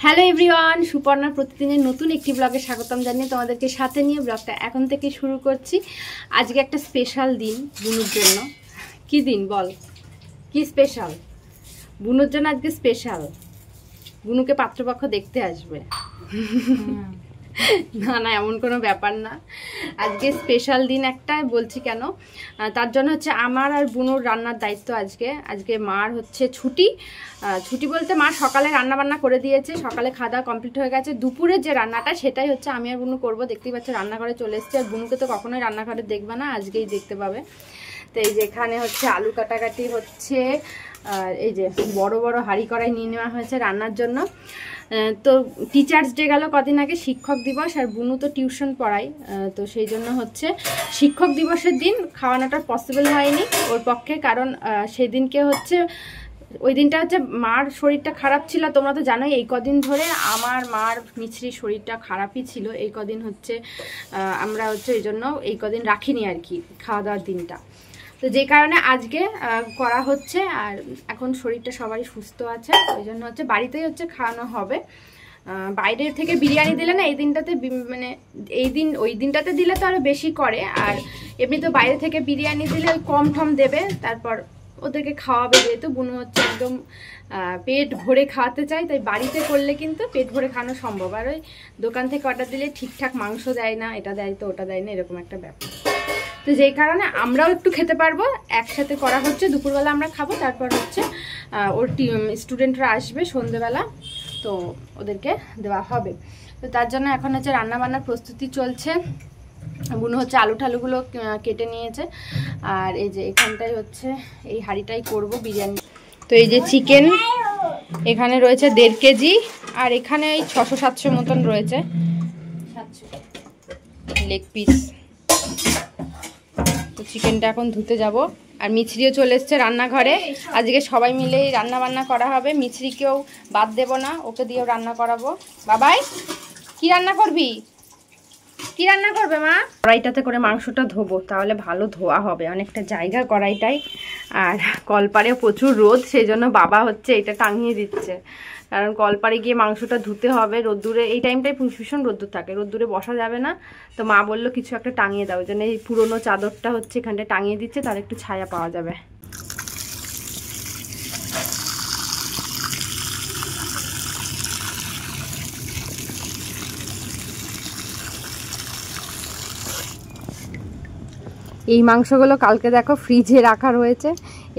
Hello everyone, সুপর্ণার প্রতিদিনের নতুন একটি ব্লগে স্বাগতম জানিয়ে তোমাদেরকে সাথে নিয়ে ব্লগটা এখন থেকে শুরু করছি। আজকে একটা স্পেশাল দিন বুনুর জন্য। কি দিন বল, কি স্পেশাল? বুনুর জন্য আজকে স্পেশাল। বুনুকে পাত্রপক্ষ দেখতে আসবে। না না, এমন কোনো ব্যাপার না। আজকে স্পেশাল দিন একটা, বলছি কেন, তার জন্য হচ্ছে আমার আর বুনুর রান্নার দায়িত্ব। আজকে মার হচ্ছে ছুটি বলতে মা সকালে রান্না বান্না করে দিয়েছে, সকালে খাওয়া দাওয়া কমপ্লিট হয়ে গেছে। দুপুরের যে রান্নাটা সেটাই হচ্ছে আমি আর বুনু করবো। দেখতেই পাচ্ছ রান্নাঘরে চলে এসছে। আর বুনুকে তো কখনোই রান্নাঘরে দেখবে না, আজকেই দেখতে পাবে। তো এই যে এখানে হচ্ছে আলু কাটাকাটি হচ্ছে, আর এই যে বড় বড় হাঁড়ি কড়াই নিয়ে নেওয়া হয়েছে রান্নার জন্য। তো টিচার্স ডে গেল কদিন আগে, শিক্ষক দিবস, আর বুনু তো টিউশন পড়াই, তো সেই জন্য হচ্ছে শিক্ষক দিবসের দিন খাওয়ানোটা পসিবল হয়নি ওর পক্ষে। কারণ সেই দিনকে হচ্ছে ওই দিনটা হচ্ছে মার শরীরটা খারাপ ছিল। তোমরা তো জানোই এই কদিন ধরে আমার মার মিছরির শরীরটা খারাপই ছিল। এই কদিন হচ্ছে আমরা হচ্ছে এই জন্য এই কদিন রাখিনি আর কি খাওয়া দাওয়ার দিনটা। তো যে কারণে আজকে করা হচ্ছে। আর এখন শরীরটা সবারই সুস্থ আছে, ওই জন্য হচ্ছে বাড়িতেই হচ্ছে খাওয়ানো হবে। বাইরের থেকে বিরিয়ানি দিলে না এই দিনটাতে, মানে ওই দিনটাতে দিলে তো আরও বেশি করে। আর এমনি তো বাইরে থেকে বিরিয়ানি দিলে ওই কম ঠম দেবে, তারপর ওদেরকে খাওয়াবে। যেহেতু বুনু হচ্ছে একদম পেট ভরে খাওয়াতে চাই, তাই বাড়িতে করলে কিন্তু পেট ভরে খাওয়ানো সম্ভব। আর ওই দোকান থেকে অর্ডার দিলে ঠিকঠাক মাংস দেয় না, এটা দেয় তো ওটা দেয় না, এরকম একটা ব্যাপার। তো যেই কারণে আমরাও একটু খেতে পারবো, একসাথে করা হচ্ছে। দুপুরবেলা আমরা খাবো, তারপর হচ্ছে ওর স্টুডেন্টরা আসবে সন্ধ্যেবেলা, তো ওদেরকে দেওয়া হবে। তো তার জন্য এখন হচ্ছে রান্নাবান্নার প্রস্তুতি চলছে। বুনু হচ্ছে আলু ঠালুগুলো কেটে নিয়েছে। আর এই যে এখানটাই হচ্ছে এই হাঁড়িটাই করব বিরিয়ানি। তো এই যে চিকেন এখানে রয়েছে 1.5 কেজি, আর এখানে এই 600-700 মতন রয়েছে লেগ পিস। তো চিকেনটা এখন ধুতে যাব। আর মিছরিও চলে এসছে রান্নাঘরে। আজকে সবাই মিলেই রান্না বান্না করা হবে, মিছরিকেও বাদ দেব না, ওকে দিয়েও রান্না করাবো। বাবাই কি রান্না করবি? কি রান্না করবে মা? কড়াইটাতে করে মাংসটা ধোবো, তাহলে ভালো ধোয়া হবে, অনেকটা জায়গা কড়াইটাই। আর কলপারে প্রচুর রোদ, সেই জন্য বাবা হচ্ছে এটা টাঙিয়ে দিচ্ছে। কারণ কলপারে গিয়ে মাংসটা ধুতে হবে রোদ্দুরে, এই টাইমটায় ভীষণ রোদ্দুর থাকে, রোদ্দুরে বসা যাবে না। তো মা বললো কিছু একটা টাঙিয়ে দাও, ওই জন্য এই পুরোনো চাদরটা হচ্ছে এখানটায় টাঙিয়ে দিচ্ছে, তার একটু ছায়া পাওয়া যাবে। এই মাংসগুলো কালকে দেখো ফ্রিজে রাখা রয়েছে,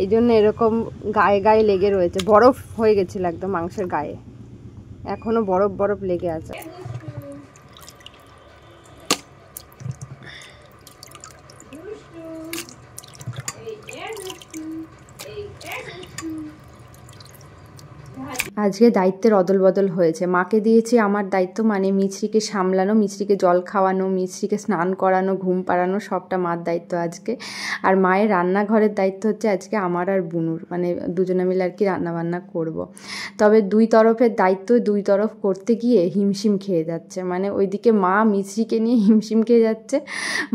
এই জন্য এরকম গায়ে গায়ে লেগে রয়েছে, বরফ হয়ে গেছিল একদম মাংসের গায়ে, এখনো বরফ বরফ লেগে আছে। আজকে দায়িত্বের অদল বদল হয়েছে। মাকে দিয়েছি আমার দায়িত্ব, মানে মিছরিকে সামলানো, মিছরিকে জল খাওয়ানো, মিছরিকে স্নান করানো, ঘুম পাড়ানো, সবটা মার দায়িত্ব আজকে। আর মায়ের রান্নাঘরের দায়িত্ব হচ্ছে আজকে আমার আর বুনুর, মানে দুজনে মিলে আর কি রান্নাবান্না করব। তবে দুই তরফের দায়িত্ব দুই তরফ করতে গিয়ে হিমশিম খেয়ে যাচ্ছে, মানে ওইদিকে মা মিছরিকে নিয়ে হিমশিম খেয়ে যাচ্ছে।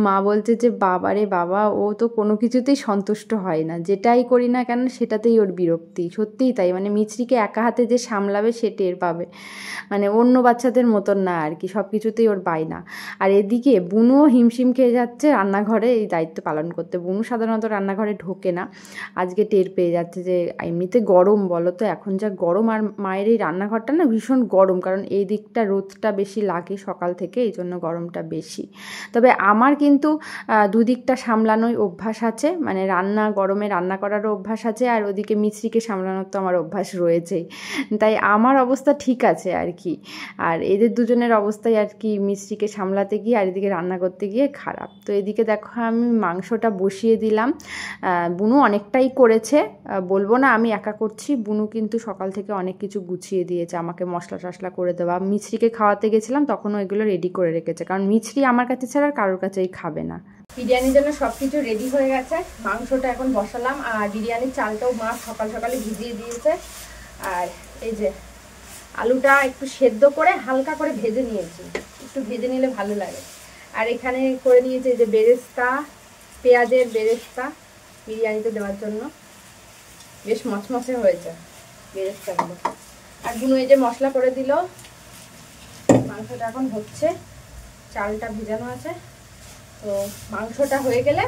মা বলছে যে বাবারে বাবা, ও তো কোনো কিছুতেই সন্তুষ্ট হয় না, যেটাই করি না কেন সেটাতেই ওর বিরক্তি। সত্যিই তাই, মানে মিছরিকে একা হাতে যে সামলাবে সে টের পাবে, মানে অন্য বাচ্চাদের মতন না আর কি, সব কিছুতেই ওর বায়না। আর এদিকে বুনুও হিমশিম খেয়ে যাচ্ছে রান্নাঘরে এই দায়িত্ব পালন করতে। বুনু সাধারণত রান্নাঘরে ঢোকে না, আজকে টের পেয়ে যাচ্ছে যে এমনিতে গরম, বলো তো এখন যা গরম, আর মায়ের এই রান্নাঘরটা না ভীষণ গরম, কারণ এই দিকটা রোদটা বেশি লাগে সকাল থেকে, এই জন্য গরমটা বেশি। তবে আমার কিন্তু দুদিকটা সামলানোই অভ্যাস আছে, মানে গরমে রান্না করারও অভ্যাস আছে, আর ওদিকে মিছরিকে সামলানোর তো আমার অভ্যাস রয়েছেই, তাই আমার অবস্থা ঠিক আছে আর কি। আর এদের দুজনের অবস্থাই আর কি মিছরিকে সামলাতে গিয়ে আর এদিকে রান্না করতে গিয়ে খারাপ। তো এদিকে দেখো আমি মাংসটা বসিয়ে দিলাম। বুনু অনেকটাই করেছে, বলবো না আমি একা করছি, বুনু কিন্তু সকাল থেকে অনেক কিছু গুছিয়ে দিয়েছে, আমাকে মশলা টশলা করে দেওয়া। মিছরিকে খাওয়াতে গেছিলাম তখনও এগুলো রেডি করে রেখেছে, কারণ মিছরি আমার কাছে ছাড়া আর কারোর কাছেই খাবে না। বিরিয়ানির জন্য সব কিছু রেডি হয়ে গেছে, মাংসটা এখন বসালাম, আর বিরিয়ানির চালটাও মা সকাল সকালে ভিজিয়ে দিয়েছে। আর এই যে আলুটা একটু সেদ্ধ করে হালকা করে ভেজে নিয়েছি, একটু ভেজে নিলে ভালো লাগে। আর এখানে করে নিয়েছি যে বেরেস্তা, পেঁয়াজের বেরেস্তা বিরিয়ানিতে দেওয়ার জন্য, বেশ মচমচে হয়েছে বেরেস্তাগুলো। আর বুনু এই যে মশলা করে দিল। মাংসটা এখন হচ্ছে, চালটা ভিজানো আছে। তো মাংসটা হয়ে গেলে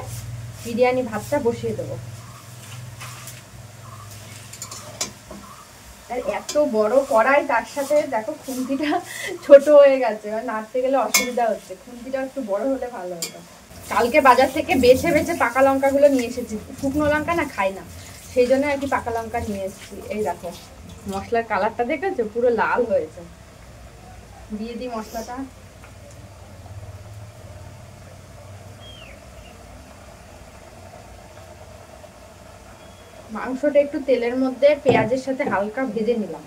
বিরিয়ানি ভাতটা বসিয়ে দেবো। আর এত বড় কড়াই, তার সাথে দেখো খুন্তিটা ছোট হয়ে গেছে, নাড়তে গেলে অসুবিধা হচ্ছে। খুন্তিটা একটু বড় হলে ভালো হতো। কালকে বাজার থেকে বেছে বেছে পাকা লঙ্কাগুলো নিয়ে এসেছি। শুকনো লঙ্কা না খাই না, সেই জন্য আর কি পাকা লঙ্কা নিয়ে এসেছি। এই দেখো মশলার কালারটা দেখেছো, পুরো লাল হয়েছে। দিয়ে দিই মশলাটা। মাংসটা একটু তেলের মধ্যে পেঁয়াজের সাথে হালকা ভেজে নিলাম।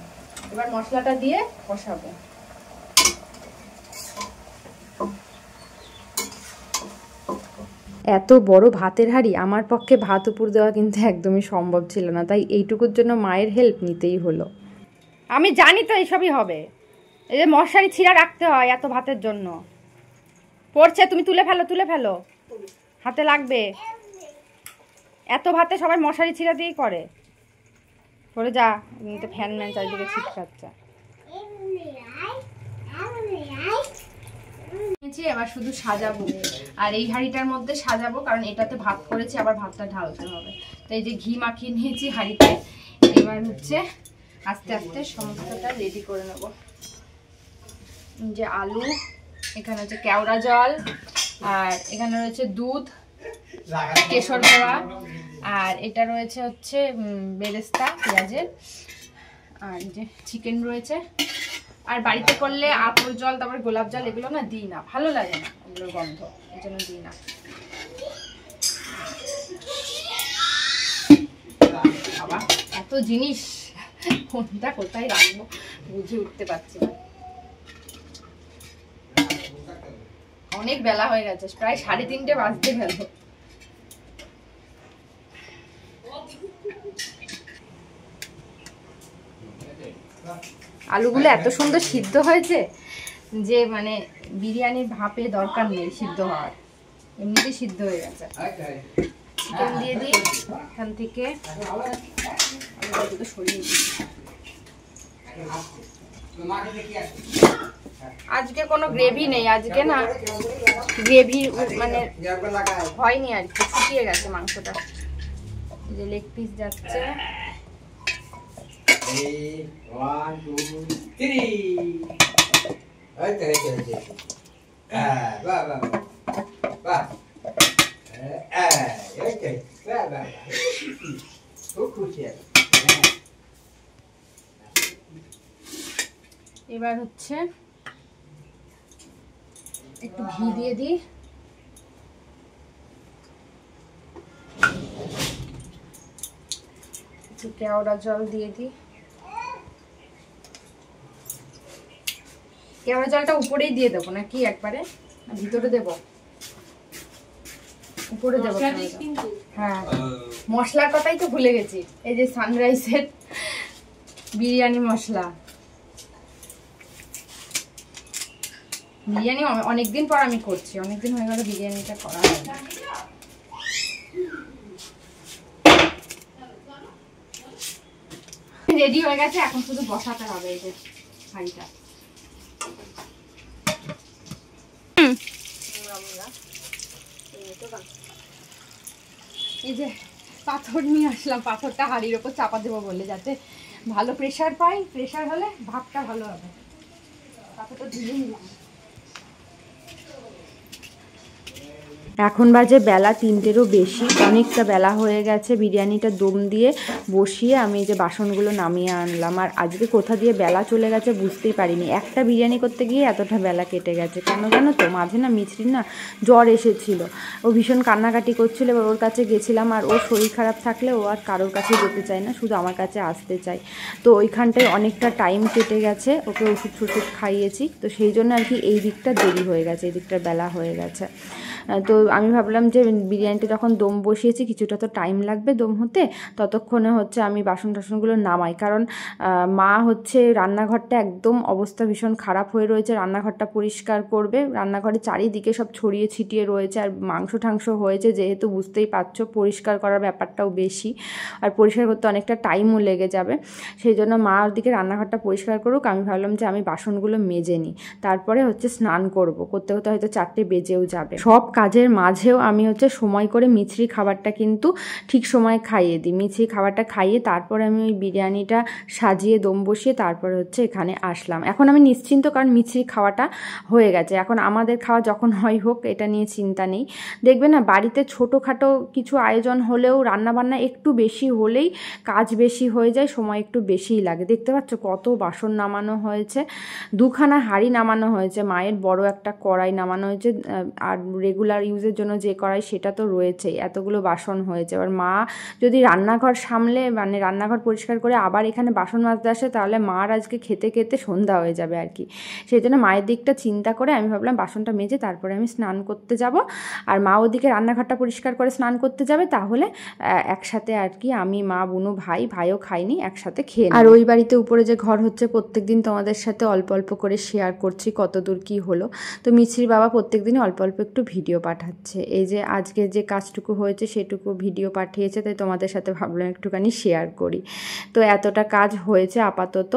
এবার মশলাটা দিয়ে কষাবো। এত বড় ভাতের হাঁড়ি, আমার পক্ষে ভাত উপর দেওয়া কিন্তু একদমই সম্ভব ছিল না, তাই এইটুকুর জন্য মায়ের হেল্প নিতেই হলো। আমি জানি তো এইসবই হবে। এই যে মশারি ছিঁড়া রাখতে হয় এত ভাতের জন্য। পড়ছে, তুমি তুলে ফেলো, তুলে ফেলো, হাতে লাগবে। এত ভাতে সবাই মশারি ছিঁড়া দিয়েই করে। পড়ে যা, ফ্যান ম্যান চারিদিকে ছিটকাচ্ছে। এবার শুধু সাজাবো, আর এই হাঁড়িটার মধ্যে সাজাবো, কারণ এটাতে ভাত করেছি, আবার ভাতটা ঢালতে হবে। তো এই যে ঘি মাখিয়ে নিয়েছি হাঁড়িতে। এবার হচ্ছে আস্তে আস্তে সমস্তটা রেডি করে নেব। যে আলু, এখানে হচ্ছে কেওড়া জল, আর এখানে রয়েছে দুধ, কেশর দেওয়া, আর এটা রয়েছে হচ্ছে বেরেস্তা পেঁয়াজের, আর যে চিকেন রয়েছে। আর বাড়িতে করলে আতর জল, তারপর গোলাপ জল, এগুলো না দিই না, ভালো লাগে না এগুলোর গন্ধ, এই জন্য দিই না। বাবা এত জিনিস, কোনটা কোথায় রাখবো বুঝে উঠতে পারছি না। অনেক বেলা হয়ে গেছে, প্রায় 3:30 বাজতে গেল। আলুগুলো এত সুন্দর সিদ্ধ হয়েছে যে মানে বিরিয়ানির ভাপে দরকার নেই সিদ্ধ হওয়ার, এমনিতেই সিদ্ধ হয়ে গেছে। চিকেন দিয়ে দিই এখান থেকে, সরিয়ে দিই। আজকে কোনো গ্রেভি নেই, আজকে না গ্রেভি মানে হয়নি আর কি, শুকিয়ে গেছে মাংসটা। যে লেগ পিস যাচ্ছে। 1 2 3 বাহ বাহ বাহ বাহ, খুব খুশি। এবার হচ্ছে একটু ঘি দিয়ে দিই। একটু কেওড়া জল দিয়ে দিই। কেওড়া জলটা উপরেই দিয়ে দেবো নাকি একবারে, ভিতরে দেবো? উপরে দেবো। হ্যাঁ, মশলার কথাই তো ভুলে গেছি। এই যে সানরাইজের বিরিয়ানি মশলা। বিরিয়ানি অনেকদিন পর আমি করছি, অনেকদিন হয়ে গেল বিরিয়ানিটা করা হয় না। রেডি হয়ে গেছে, এখন শুধু বসাতে হবে এই যে হাঁড়িটা। এই যে পাথর নিয়ে আসলাম, পাথরটা হাঁড়ির ওপর চাপা দেবো বলে, যাতে ভালো প্রেশার পাই। প্রেশার হলে ভাতটা ভালো হবে। পাথরটা ধুয়ে নিলাম। এখন বাজে বেলা 3টেরও বেশি, অনেকটা বেলা হয়ে গেছে। বিরিয়ানিটা দম দিয়ে বসিয়ে আমি এই যে বাসনগুলো নামিয়ে আনলাম। আর আজকে কোথা দিয়ে বেলা চলে গেছে বুঝতেই পারিনি। একটা বিরিয়ানি করতে গিয়ে এতটা বেলা কেটে গেছে কেন জানো তো? মাঝে না মিছরির না জ্বর এসেছিল, ও ভীষণ কান্নাকাটি করছিল। এবার ওর কাছে গেছিলাম, আর ওর শরীর খারাপ থাকলে ও আর কারোর কাছে যেতে চায় না, শুধু আমার কাছে আসতে চায়। তো ওইখানটায় অনেকটা টাইম কেটে গেছে, ওকে ওষুধ খাইয়েছি। তো সেই জন্য আর কি এই দিকটা দেরি হয়ে গেছে, এই দিকটা বেলা হয়ে গেছে। তো আমি ভাবলাম যে বিরিয়ানিটা যখন দম বসিয়েছি কিছুটা তো টাইম লাগবে দম হতে, ততক্ষণে হচ্ছে আমি বাসন টাসনগুলো নামাই। কারণ মা হচ্ছে রান্নাঘরটা একদম অবস্থা ভীষণ খারাপ হয়ে রয়েছে, রান্নাঘরটা পরিষ্কার করবে। রান্নাঘরে চারিদিকে সব ছড়িয়ে ছিটিয়ে রয়েছে, আর মাংস টাংস হয়েছে যেহেতু বুঝতেই পারছো পরিষ্কার করার ব্যাপারটাও বেশি, আর পরিষ্কার করতে অনেকটা টাইমও লেগে যাবে। সেই জন্য মা ওদিকে রান্নাঘরটা পরিষ্কার করুক, আমি ভাবলাম যে আমি বাসনগুলো মেজে নিই, তারপরে হচ্ছে স্নান করব। করতে করতে হয়তো 4টে বেজেও যাবে। সব কাজের মাঝেও আমি হচ্ছে সময় করে মিছরি খাবারটা কিন্তু ঠিক সময় খাইয়ে দিই। মিছরি খাবারটা খাইয়ে তারপরে আমি ওই বিরিয়ানিটা সাজিয়ে দম বসিয়ে তারপরে হচ্ছে এখানে আসলাম। এখন আমি নিশ্চিন্ত, কারণ মিছরি খাওয়াটা হয়ে গেছে। এখন আমাদের খাওয়া যখন হয় হোক, এটা নিয়ে চিন্তা নেই। দেখবে না বাড়িতে ছোটোখাটো কিছু আয়োজন হলেও রান্নাবান্না একটু বেশি হলেই কাজ বেশি হয়ে যায়, সময় একটু বেশিই লাগে। দেখতে পাচ্ছ কত বাসন নামানো হয়েছে, 2খানা হাঁড়ি নামানো হয়েছে, মায়ের বড় একটা কড়াই নামানো হয়েছে, আর রেগুলার ইউজের জন্য যে কড়াই সেটা তো রয়েছেই। এতগুলো বাসন হয়েছে। এবার মা যদি রান্নাঘর সামলে মানে রান্নাঘর পরিষ্কার করে আবার এখানে বাসন মাজতে আসে, তাহলে মার আজকে খেতে খেতে সন্ধ্যা হয়ে যাবে আর কি। সেই জন্য মায়ের দিকটা চিন্তা করে আমি ভাবলাম বাসনটা মেজে তারপরে আমি স্নান করতে যাব, আর মা ওদিকে রান্নাঘরটা পরিষ্কার করে স্নান করতে যাবে। তাহলে একসাথে আর কি আমি, মা, বুনু, ভাইও খাইনি, একসাথে খেয়ে। আর ওই বাড়িতে উপরে যে ঘর হচ্ছে প্রত্যেকদিন তোমাদের সাথে অল্প অল্প করে শেয়ার করছি কত দূর কী হলো। তো মিছরির বাবা প্রত্যেকদিনই অল্প অল্প একটু ভিডিও পাঠাচ্ছে। এই যে আজকে যে কাজটুকু হয়েছে সেটুকু ভিডিও পাঠিয়েছে, তাই তোমাদের সাথে ভাবলাম একটুখানি শেয়ার করি। তো এতটা কাজ হয়েছে আপাতত,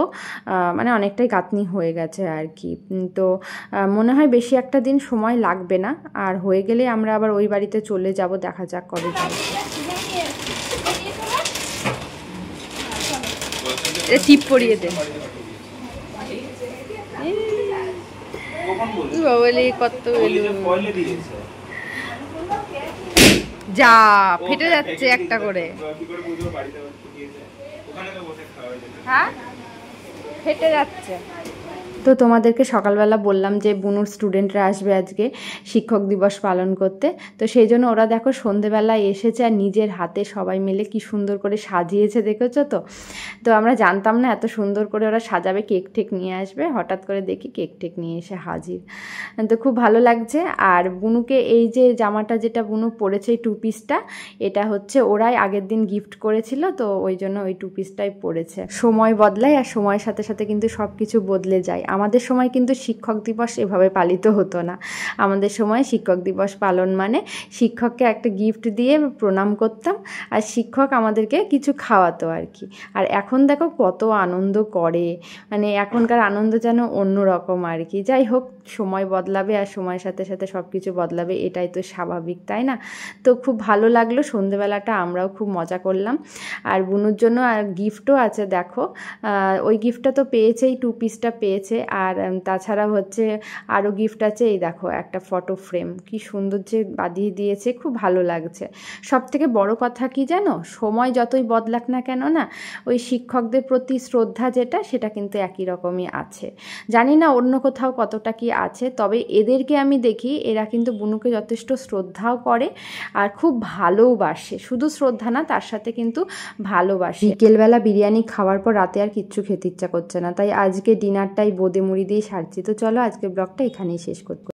মানে অনেকটাই গাঁথনি হয়ে গেছে আর কি। তো মনে হয় বেশি একটা দিন সময় লাগবে না, আর হয়ে গেলে আমরা আবার ওই বাড়িতে চলে যাব। দেখা যাক কবে যাব। টিপ পরিয়ে দে বলে কত যা ফেটে যাচ্ছে একটা করে। হ্যাঁ ফেটে যাচ্ছে। তো তোমাদেরকে সকালবেলা বললাম যে বুনুর স্টুডেন্টরা আসবে আজকে শিক্ষক দিবস পালন করতে। তো সেই জন্য ওরা দেখো সন্ধেবেলায় এসেছে, আর নিজের হাতে সবাই মিলে কি সুন্দর করে সাজিয়েছে, দেখেছো তো? তো আমরা জানতাম না এত সুন্দর করে ওরা সাজাবে, কেক টেক নিয়ে আসবে। হঠাৎ করে দেখি কেক টেক নিয়ে এসে হাজির। তো খুব ভালো লাগছে। আর বুনুকে এই যে জামাটা যেটা বুনু পরেছে, এই 2 পিসটা, এটা হচ্ছে ওরাই আগের দিন গিফট করেছিল, তো ওই জন্য ওই 2 পিসটাই পরেছে। সময় বদলায়, আর সময়ের সাথে সাথে কিন্তু সব কিছু বদলে যায়। আমাদের সময় কিন্তু শিক্ষক দিবস এভাবে পালিত হতো না। আমাদের সময় শিক্ষক দিবস পালন মানে শিক্ষককে একটা গিফট দিয়ে প্রণাম করতাম, আর শিক্ষক আমাদেরকে কিছু খাওয়াতো আর কি। আর এখন দেখো কত আনন্দ করে, মানে এখনকার আনন্দ যেন অন্যরকম আর কি। যাই হোক, সময় বদলাবে আর সময়ের সাথে সাথে সব কিছু বদলাবে, এটাই তো স্বাভাবিক, তাই না? তো খুব ভালো লাগলো সন্ধেবেলাটা, আমরাও খুব মজা করলাম। আর বুনুর জন্য আর গিফটও আছে দেখো, ওই গিফটটা তো পেয়েছেই, 2 পিসটা পেয়েছে। আর তাছাড়া হচ্ছে আরও গিফট আছে। এই দেখো একটা ফটো ফ্রেম, কি সুন্দর যে বাঁধিয়ে দিয়েছে, খুব ভালো লাগছে। সব থেকে বড় কথা কি জানো, সময় যতই বদলাক না কেন না, ওই শিক্ষকদের প্রতি শ্রদ্ধা যেটা, সেটা কিন্তু একই রকমই আছে। জানি না অন্য কোথাও কতটা কি আছে, তবে এদেরকে আমি দেখি এরা কিন্তু বুনুকে যথেষ্ট শ্রদ্ধাও করে আর খুব ভালোবাসে। শুধু শ্রদ্ধা না, তার সাথে কিন্তু ভালোবাসে। বিকেলবেলা বিরিয়ানি খাওয়ার পর রাতে আর কিচ্ছু খেতে ইচ্ছা করছে না, তাই আজকে ডিনারটাই বোঁদে মুড়ি দিয়ে সারছি। তো চলো আজকে ব্লগটা এখানেই শেষ করবো।